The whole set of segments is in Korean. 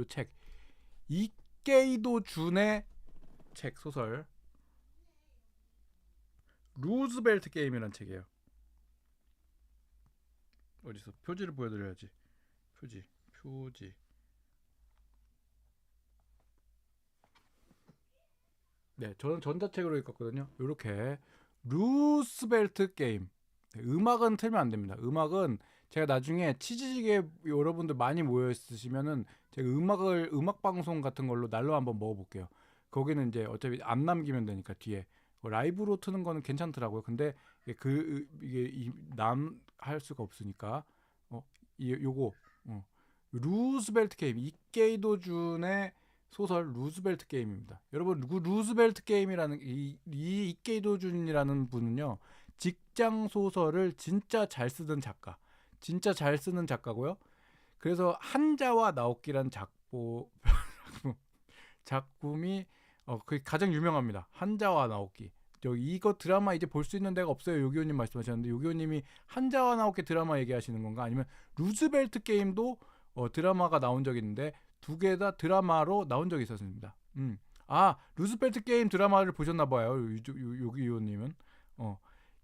이 책 이케이도 준의 책 소설 루즈벨트 게임이라는 책이에요. 어디서 표지를 보여드려야지. 표지. 네, 저는 전자책으로 읽었거든요. 이렇게 루스벨트 게임. 네, 음악은 틀면 안 됩니다. 음악은 제가 나중에 치즈직에 여러분들 많이 모여 있으시면은 제가 음악 방송 같은 걸로 날로 한번 먹어볼게요. 거기는 이제 어차피 안 남기면 되니까 뒤에 라이브로 트는 거는 괜찮더라고요. 근데 이게 남 할 수가 없으니까 요거 루스벨트 게임 이케이도 준의 소설 루즈벨트 게임입니다. 여러분 루즈벨트 게임이라는 이 이케이도 준이라는 분은요 직장 소설을 진짜 잘 쓰던 작가, 진짜 잘 쓰는 작가고요. 그래서 한자와 나오키라는 작품이 그게 가장 유명합니다. 한자와 나오키. 이거 드라마 이제 볼 수 있는 데가 없어요. 요기요님 말씀하셨는데 요기요님이 한자와 나오키 드라마 얘기하시는 건가? 아니면 루즈벨트 게임도 드라마가 나온 적이 있는데 두 개 다 드라마로 나온 적이 있었습니다. 루즈벨트 게임 드라마를 보셨나 봐요. 요기요님은.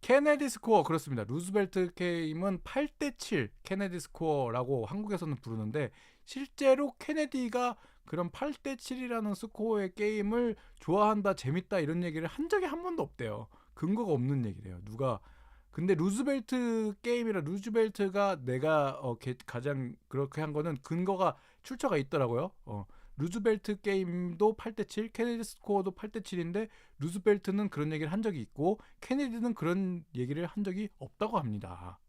케네디 스코어 그렇습니다. 루즈벨트 게임은 8대 7 케네디 스코어라고 한국에서는 부르는데 실제로 케네디가 그런 8대 7이라는 스코어의 게임을 좋아한다, 재밌다 이런 얘기를 한 적이 한 번도 없대요. 근거가 없는 얘기래요. 누가 근데 루즈벨트 게임이라 루즈벨트가 내가 가장 그렇게 한 거는 근거가 출처가 있더라고요. 루즈벨트 게임도 8대 7, 케네디 스코어도 8대 7인데 루즈벨트는 그런 얘기를 한 적이 있고 케네디는 그런 얘기를 한 적이 없다고 합니다.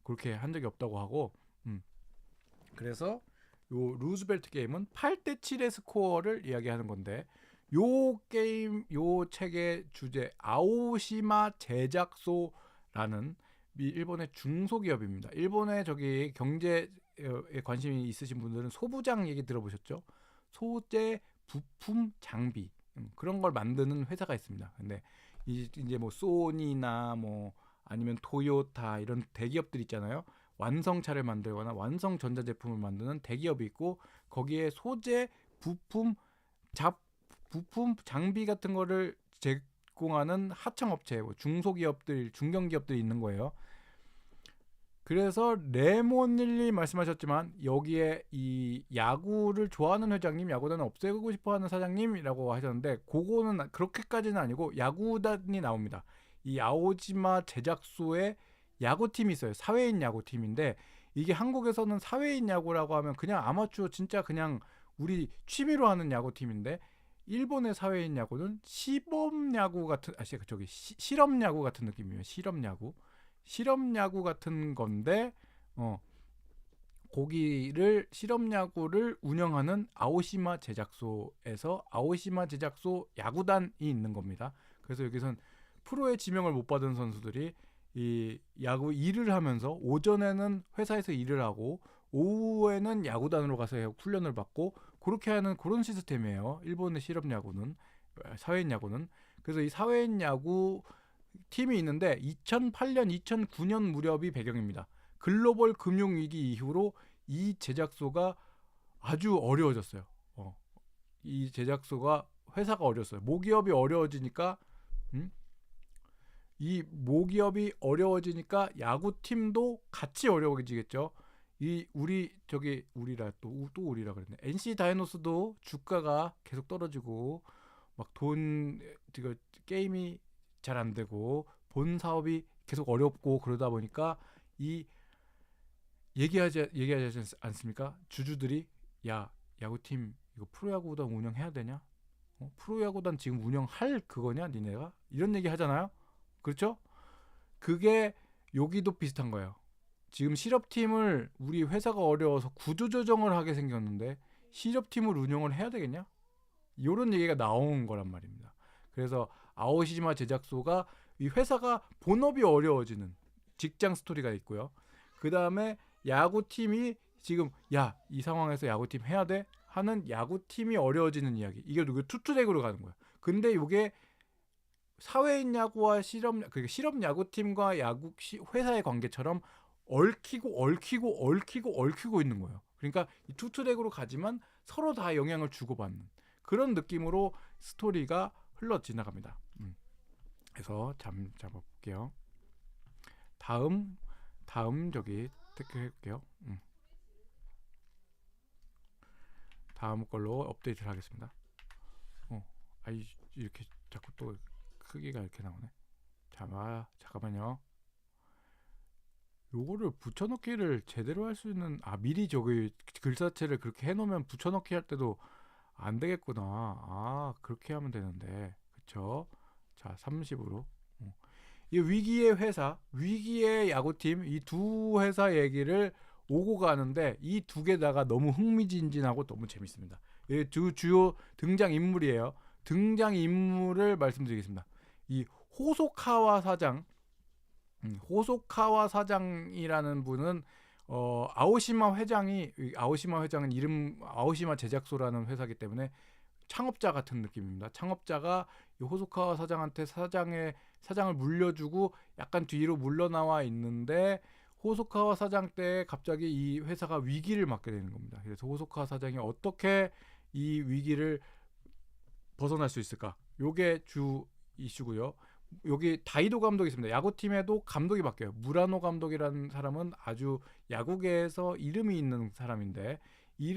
그렇게 한 적이 없다고 하고 그래서 요 루즈벨트 게임은 8대 7의 스코어를 이야기하는 건데 요 책의 주제 아오시마 제작소라는 일본의 중소기업입니다. 일본의 저기 경제에 관심이 있으신 분들은 소부장 얘기 들어보셨죠? 소재, 부품, 장비 그런 걸 만드는 회사가 있습니다. 근데 이제 뭐 소니나 뭐 아니면 토요타 이런 대기업들 있잖아요. 완성차를 만들거나 완성 전자제품을 만드는 대기업이 있고 거기에 소재, 부품, 부품, 장비 같은 거를 제공하는 하청업체, 뭐 중소기업들, 중견기업들이 있는 거예요. 그래서 레몬일리 말씀하셨지만 여기에 이 야구를 좋아하는 회장님, 야구단을 없애고 싶어하는 사장님이라고 하셨는데 그거는 그렇게까지는 아니고 야구단이 나옵니다. 이 아오지마 제작소에 야구팀이 있어요. 사회인 야구팀인데 이게 한국에서는 사회인 야구라고 하면 그냥 아마추어 진짜 그냥 우리 취미로 하는 야구팀인데 일본의 사회인 야구는 시범 야구 같은 실험 야구 같은 느낌이에요. 실험 야구 같은 건데 거기를 실험 야구를 운영하는 아오시마 제작소에서 아오시마 제작소 야구단이 있는 겁니다. 그래서 여기선 프로의 지명을 못 받은 선수들이 이 야구 일을 하면서 오전에는 회사에서 일을 하고 오후에는 야구단으로 가서 훈련을 받고 그렇게 하는 그런 시스템이에요. 일본의 실업 야구는 사회인 야구는 그래서 이 사회인 야구 팀이 있는데 2008년, 2009년 무렵이 배경입니다. 글로벌 금융 위기 이후로 이 제작소가 아주 어려워졌어요. 이 제작소가 회사가 어려웠어요. 모기업이 어려워지니까 이 모기업이 어려워지니까 야구팀도 같이 어려워지겠죠. 이 우리라 또 우리라 그랬네. NC 다이노스도 주가가 계속 떨어지고 막 돈 게임이 잘 안 되고 본 사업이 계속 어렵고 그러다 보니까 이 얘기하지 않습니까? 주주들이 야 야구팀 이거 프로야구단 운영해야 되냐? 프로야구단 지금 운영할 그거냐 니네가? 이런 얘기 하잖아요. 그렇죠? 그게 여기도 비슷한 거예요. 지금 실업팀을 우리 회사가 어려워서 구조조정을 하게 생겼는데 실업팀을 운영을 해야 되겠냐? 이런 얘기가 나온 거란 말입니다. 그래서 아오시마 제작소가 이 회사가 본업이 어려워지는 직장 스토리가 있고요. 그 다음에 야구팀이 지금 이 상황에서 야구팀 해야 돼? 하는 야구팀이 어려워지는 이야기. 이게 투투덱으로 가는 거야. 근데 이게 사회인 야구와 실업 야구팀과 야구 회사의 관계처럼 얽히고 있는 거예요. 그러니까 이 투트랙으로 가지만 서로 다 영향을 주고받는 그런 느낌으로 스토리가 흘러 지나갑니다. 그래서 잡아볼게요. 다음 저기 체크해볼게요. 다음 걸로 업데이트를 하겠습니다. 아이 이렇게 자꾸 또 크기가 이렇게 나오네. 잠깐만요. 요거를 붙여넣기를 제대로 할 수 있는 미리 저기 글자체를 그렇게 해놓으면 붙여넣기 할 때도 안 되겠구나. 그렇게 하면 되는데 그쵸? 자 30으로 이 위기의 회사, 위기의 야구팀 이 두 회사 얘기를 오고 가는데 이 두 개다가 너무 흥미진진하고 너무 재밌습니다. 이 두 주요 등장 인물이에요. 등장 인물을 말씀드리겠습니다. 이 호소카와 사장, 호소카와 사장이라는 분은 아오시마 회장은 이름 아오시마 제작소라는 회사이기 때문에 창업자 같은 느낌입니다. 창업자가 이 호소카와 사장한테 사장을 물려주고 약간 뒤로 물러나와 있는데 호소카와 사장 때 갑자기 이 회사가 위기를 맞게 되는 겁니다. 그래서 호소카와 사장이 어떻게 이 위기를 벗어날 수 있을까? 요게 주 이슈고요. 여기 다이도 감독이 있습니다. 야구팀에도 감독이 바뀌어요. 무라노 감독이라는 사람은 아주 야구계에서 이름이 있는 사람인데 이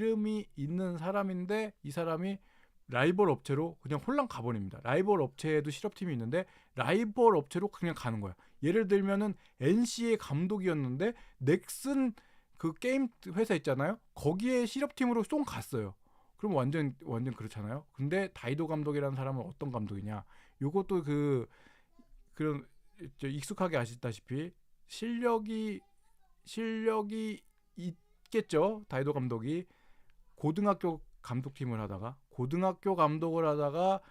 사람이 라이벌 업체로 그냥 홀랑 가버립니다. 라이벌 업체에도 실업팀이 있는데 라이벌 업체로 그냥 가는 거야. 예를 들면은 NC의 감독이었는데 넥슨 그 게임 회사 있잖아요. 거기에 실업팀으로 쏙 갔어요. 그럼 완전 그렇잖아요. 근데 다이도 감독이라는 사람은 어떤 감독이냐? 요것도 그런 익숙하게 아시다시피 실력이 있겠죠. 다이도 감독이 고등학교 감독을 하다가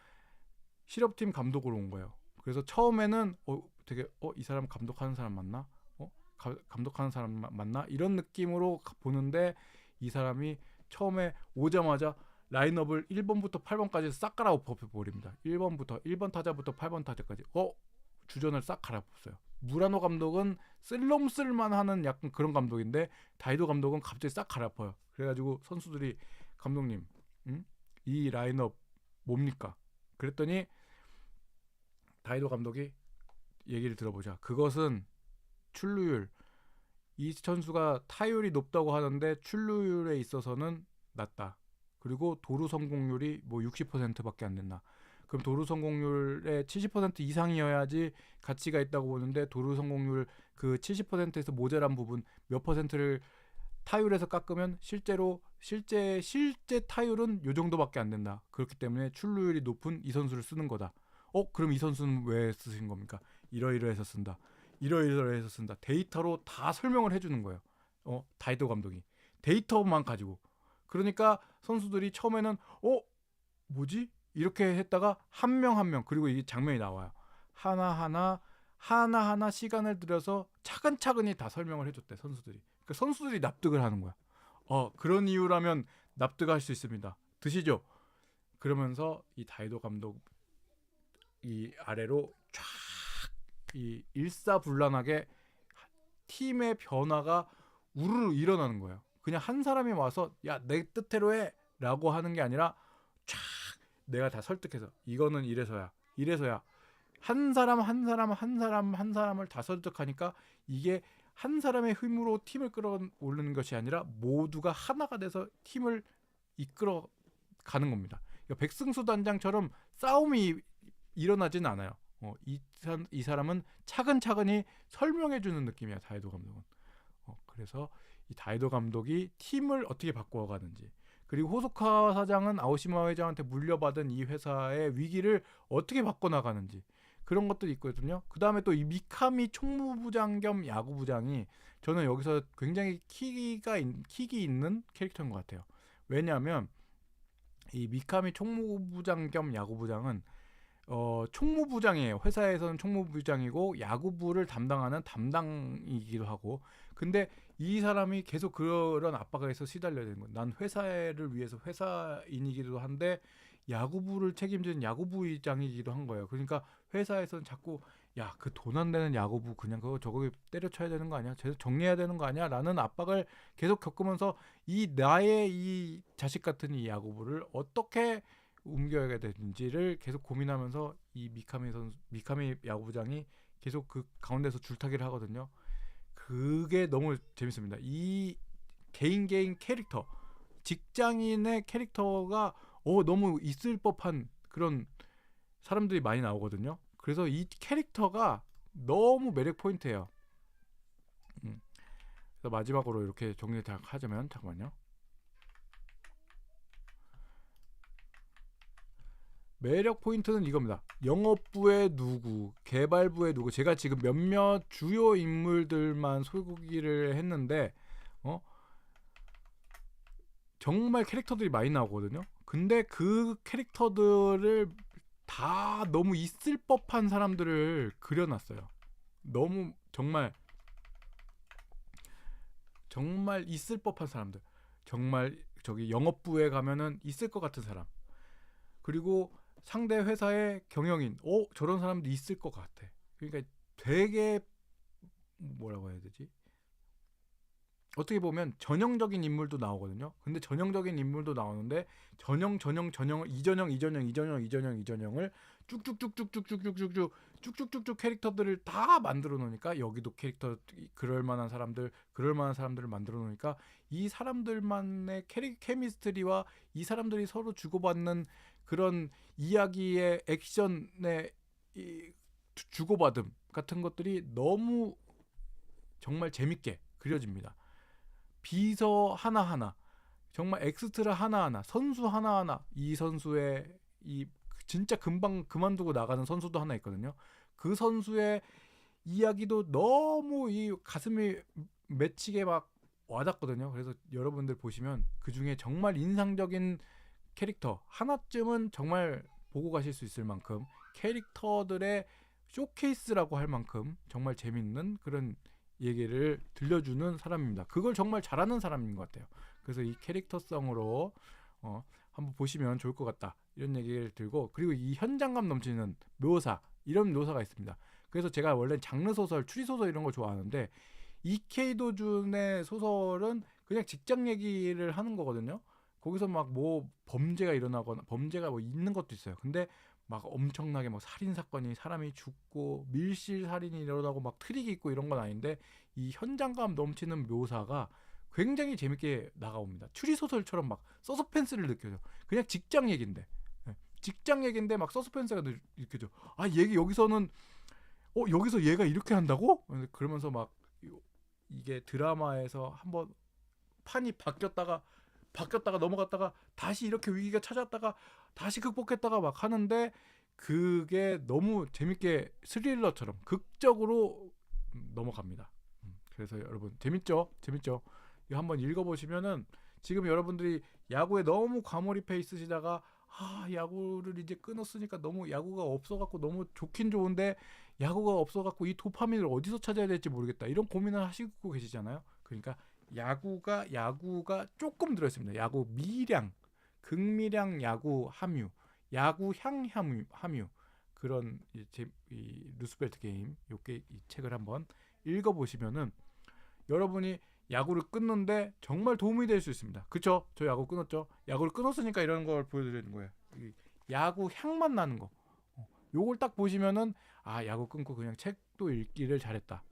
실업팀 감독으로 온 거예요. 그래서 처음에는 되게 이 사람 감독하는 사람 맞나? 감독하는 사람 맞나? 이런 느낌으로 보는데 이 사람이 처음에 오자마자 라인업을 1번부터 8번까지 싹 갈아엎어버립니다. 1번 타자부터 8번 타자까지 주전을 싹 갈아엎었어요. 무라노 감독은 쓸쓸만 하는 약간 그런 감독인데 다이도 감독은 갑자기 싹 갈아엎어요. 그래가지고 선수들이 감독님 이 라인업 뭡니까? 그랬더니 다이도 감독이 얘기를 들어보자. 그것은 출루율. 이 선수가 타율이 높다고 하는데 출루율에 있어서는 낮다. 그리고 도루 성공률이 60%밖에 안 된다. 그럼 도루 성공률의 70% 이상이어야지 가치가 있다고 보는데 도루 성공률 그 70%에서 모자란 부분 몇 퍼센트를 타율에서 깎으면 실제 타율은 요 정도밖에 안 된다. 그렇기 때문에 출루율이 높은 이 선수를 쓰는 거다. 그럼 이 선수는 왜 쓰신 겁니까? 이러이러해서 쓴다. 이러이러해서 쓴다. 데이터로 다 설명을 해주는 거예요. 다이도 감독이 데이터만 가지고. 그러니까 선수들이 처음에는 뭐지? 이렇게 했다가 한 명 그리고 이 장면이 나와요. 하나하나 시간을 들여서 차근차근히 다 설명을 해줬대 선수들이. 그러니까 선수들이 납득을 하는 거야. 그런 이유라면 납득할 수 있습니다. 드시죠. 그러면서 이 다이도 감독 이 아래로 쫙 이 일사불란하게 팀의 변화가 우르르 일어나는 거예요. 그냥 한 사람이 와서 야 내 뜻대로 해라고 하는 게 아니라 쫙 내가 다 설득해서 이거는 이래서야 한 사람을 다 설득하니까 이게 한 사람의 힘으로 팀을 끌어올리는 것이 아니라 모두가 하나가 돼서 팀을 이끌어 가는 겁니다. 그러니까 백승수 단장처럼 싸움이 일어나진 않아요. 이 사람은 차근차근히 설명해주는 느낌이야. 다이도 감독은. 그래서 이 다이도 감독이 팀을 어떻게 바꿔가는지, 그리고 호소카 사장은 아오시마 회장한테 물려받은 이 회사의 위기를 어떻게 바꿔나가는지, 그런 것들이 있거든요. 그 다음에 또 이 미카미 총무부장 겸 야구부장이 저는 여기서 굉장히 킥이 있는 캐릭터인 것 같아요. 왜냐하면 이 미카미 총무부장 겸 야구부장은 총무부장이에요. 회사에서는 총무부장이고 야구부를 담당하는 담당이기도 하고. 근데 이 사람이 계속 그런 압박에서 시달려야 되는 거예요. 난 회사를 위해서 회사인이기도 한데 야구부를 책임지는 야구부의장이기도 한 거예요. 그러니까 회사에서는 자꾸 야, 그 돈 안 되는 야구부 그냥 그거 저거 때려쳐야 되는 거 아니야? 쟤 정리해야 되는 거 아니야? 라는 압박을 계속 겪으면서 이 나의 이 자식 같은 이 야구부를 어떻게 옮겨야 되는지를 계속 고민하면서 이 미카미 야구부장이 계속 그 가운데서 줄타기를 하거든요. 그게 너무 재밌습니다. 이 개인 캐릭터, 직장인의 캐릭터가 너무 있을 법한 그런 사람들이 많이 나오거든요. 그래서 이 캐릭터가 너무 매력 포인트예요. 그래서 마지막으로 이렇게 정리를 다 하자면, 잠깐만요. 매력 포인트는 이겁니다. 영업부의 누구, 개발부의 누구. 제가 지금 몇몇 주요 인물들만 소개를 했는데 정말 캐릭터들이 많이 나오거든요. 근데 그 캐릭터들을 다 너무 있을 법한 사람들을 그려놨어요. 너무 정말 있을 법한 사람들. 정말 저기 영업부에 가면은 있을 것 같은 사람. 그리고 상대 회사의 경영인, 저런 사람도 있을 것 같아. 그러니까 되게 뭐라고 해야 되지? 어떻게 보면 전형적인 인물도 나오거든요. 근데 전형적인 인물도 나오는데 전형을 이전형을 쭉쭉쭉쭉쭉쭉쭉쭉쭉쭉쭉쭉 캐릭터들을 다 만들어 놓으니까 여기도 캐릭터 그럴 만한 사람들을 만들어 놓으니까 이 사람들만의 케미스트리와 이 사람들이 서로 주고받는 그런 이야기의 액션의 주고받음 같은 것들이 너무 정말 재밌게 그려집니다. 비서 하나하나, 정말 엑스트라 하나하나, 선수 하나하나, 이 선수의 이 진짜 금방 그만두고 나가는 선수도 하나 있거든요. 그 선수의 이야기도 너무 이 가슴이 맺히게 막 와닿거든요. 그래서 여러분들 보시면 그 중에 정말 인상적인 캐릭터 하나쯤은 정말 보고 가실 수 있을 만큼 캐릭터들의 쇼케이스라고 할 만큼 정말 재밌는 그런 얘기를 들려주는 사람입니다. 그걸 정말 잘하는 사람인 것 같아요. 그래서 이 캐릭터성으로 한번 보시면 좋을 것 같다 이런 얘기를 들고, 그리고 이 현장감 넘치는 묘사, 이런 묘사가 있습니다. 그래서 제가 원래 장르 소설, 추리 소설 이런 걸 좋아하는데 이케이 도준의 소설은 그냥 직장 얘기를 하는 거거든요. 거기서 막 뭐 범죄가 일어나거나 범죄가 뭐 있는 것도 있어요. 근데 막 엄청나게 막 살인 사건이 사람이 죽고 밀실 살인이 일어나고 막 트릭이 있고 이런 건 아닌데 이 현장감 넘치는 묘사가 굉장히 재밌게 나가옵니다. 추리 소설처럼 막 서스펜스를 느껴져. 그냥 직장 얘긴데, 직장 얘긴데 막 서스펜스가 느껴져. 아, 얘기 여기서는 여기서 얘가 이렇게 한다고? 그러면서 막 이게 드라마에서 한번 판이 바뀌었다가 넘어갔다가 다시 이렇게 위기가 찾았다가 다시 극복했다가 막 하는데 그게 너무 재밌게 스릴러처럼 극적으로 넘어갑니다. 그래서 여러분 재밌죠? 이거 한번 읽어보시면은 지금 여러분들이 야구에 너무 과몰입해 있으시다가 야구를 이제 끊었으니까 너무 야구가 없어갖고 너무 좋긴 좋은데 야구가 없어갖고 이 도파민을 어디서 찾아야 될지 모르겠다 이런 고민을 하시고 계시잖아요. 그러니까 야구가 조금 들어있습니다. 야구 미량, 극미량 야구 야구향 함유 그런 이 루스벨트 게임 이 책을 한번 읽어보시면은 여러분이 야구를 끊는데 정말 도움이 될 수 있습니다. 그쵸? 저 야구 끊었죠. 야구를 끊었으니까 이런 걸 보여드리는 거예요. 야구 향만 나는 거. 요걸 딱 보시면은 야구 끊고 그냥 책도 읽기를 잘했다.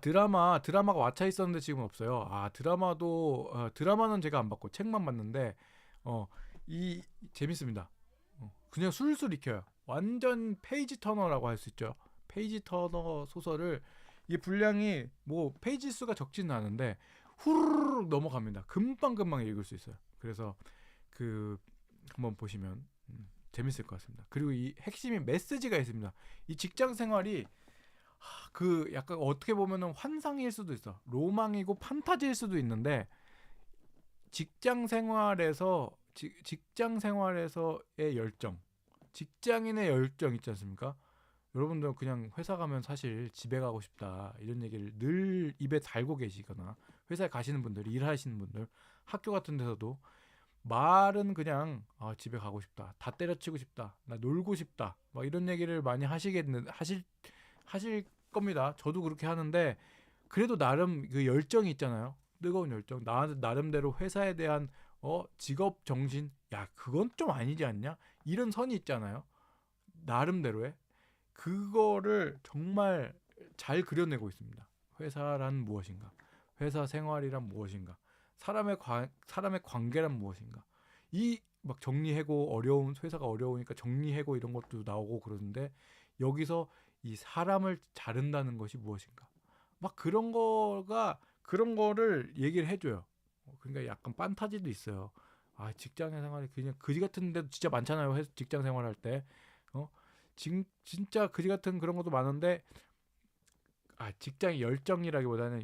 드라마가 왓챠 있었는데 지금 없어요. 드라마는 제가 안 봤고 책만 봤는데 이 재밌습니다. 그냥 술술 익혀요. 완전 페이지 터너라고 할 수 있죠. 페이지 터너 소설을 이 분량이 뭐 페이지 수가 적지는 않은데 후루룩 넘어갑니다. 금방 읽을 수 있어요. 그래서 그 한번 보시면 재밌을 것 같습니다. 그리고 이 핵심이 메시지가 있습니다. 이 직장 생활이 그 약간 어떻게 보면은 환상일 수도 있어. 로망이고 판타지일 수도 있는데 직장 생활에서의 열정, 직장인의 열정 있지 않습니까? 여러분들 그냥 회사 가면 사실 집에 가고 싶다 이런 얘기를 늘 입에 달고 계시거나 회사에 가시는 분들, 일하시는 분들, 학교 같은 데서도 말은 그냥 집에 가고 싶다, 다 때려치고 싶다, 나 놀고 싶다, 막 이런 얘기를 많이 하실 겁니다. 저도 그렇게 하는데 그래도 나름 그 열정이 있잖아요. 뜨거운 열정. 나름대로 회사에 대한 직업 정신. 야, 그건 좀 아니지 않냐? 이런 선이 있잖아요. 나름대로의 그거를 정말 잘 그려내고 있습니다. 회사란 무엇인가? 회사 생활이란 무엇인가? 사람의 관계란 무엇인가? 이 막 정리해고 어려운 회사가 어려우니까 정리해고 이런 것도 나오고 그러는데 여기서 이 사람을 자른다는 것이 무엇인가? 막 그런 거를 얘기를 해줘요. 그러니까 약간 판타지도 있어요. 아, 직장 생활이 그냥 그지 같은 데도 진짜 많잖아요. 직장 생활할 때. 어? 진짜 그지 같은 그런 것도 많은데 직장의 열정이라기보다는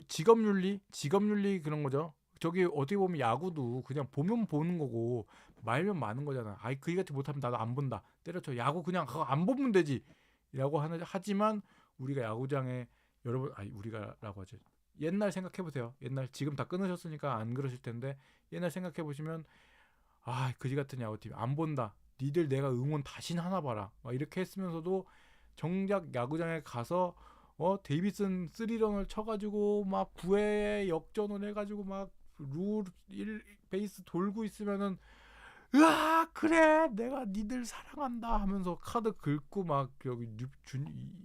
직업윤리 그런 거죠. 저기 어떻게 보면 야구도 그냥 보면 보는 거고 말면 많은 거잖아. 아이 그지 같이 못하면 나도 안 본다. 때려쳐. 야구 그냥 그거 안 보면 되지.라고 하지만 우리가 야구장에 여러분 우리가라고 하죠. 옛날 생각해 보세요. 옛날 지금 다 끊으셨으니까 안 그러실 텐데 옛날 생각해 보시면 그지 같은 야구팀 안 본다. 니들 내가 응원 다신 하나 봐라. 막 이렇게 했으면서도 정작 야구장에 가서 데이비슨 3런을 쳐가지고 막 9회 역전을 해가지고 막 룰 1 베이스 돌고 있으면은 으아 그래 내가 니들 사랑한다 하면서 카드 긁고 막 여기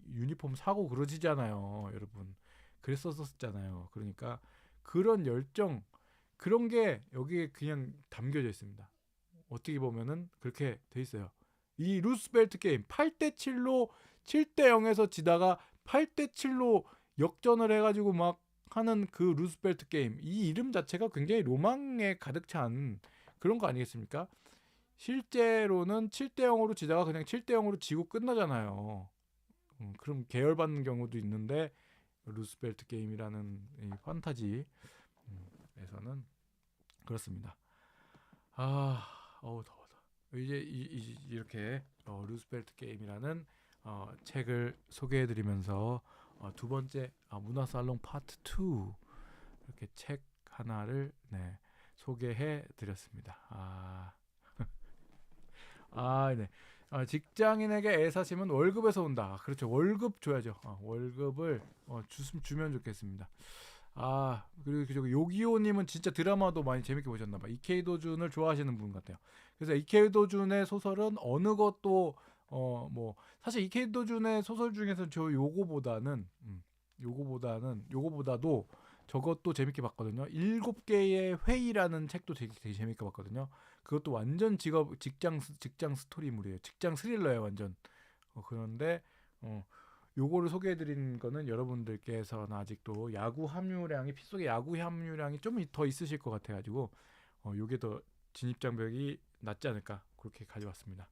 유니폼 사고 그러시잖아요 여러분. 그랬었잖아요. 그러니까 그런 열정 그런 게 여기에 그냥 담겨져 있습니다. 어떻게 보면은 그렇게 돼 있어요. 이 루스벨트 게임 8대 7로 7대 0에서 지다가 8대 7로 역전을 해가지고 막 하는 그 루스벨트 게임 이 이름 자체가 굉장히 로망에 가득 찬 그런 거 아니겠습니까? 실제로는 7대 0으로 지다가 그냥 7대 0으로 지고 끝나잖아요. 그럼 계열받는 경우도 있는데 루스벨트 게임이라는 이 판타지에서는 그렇습니다. 더워다. 이제 이렇게 루스벨트 게임이라는 책을 소개해드리면서 두 번째 문화살롱 파트 2 이렇게 책 하나를 소개해드렸습니다. 네. 직장인에게 애사심은 월급에서 온다. 그렇죠. 월급 줘야죠. 월급을 주면 좋겠습니다. 그리고 저기 요기요님은 진짜 드라마도 많이 재밌게 보셨나봐. 이케이도준을 좋아하시는 분 같아요. 그래서 이케이도준의 소설은 어느 것도 사실 이케이도준의 소설 중에서 요거보다도 저것도 재밌게 봤거든요. 7개의 회의라는 책도 되게 재밌게 봤거든요. 그것도 완전 직장 스토리물이에요. 직장 스릴러예요, 완전. 그런데 요거를 소개해드린 거는 여러분들께서는 아직도 피 속에 야구 함유량이 좀 더 있으실 것 같아가지고 요게 더 진입장벽이 낮지 않을까 그렇게 가져왔습니다.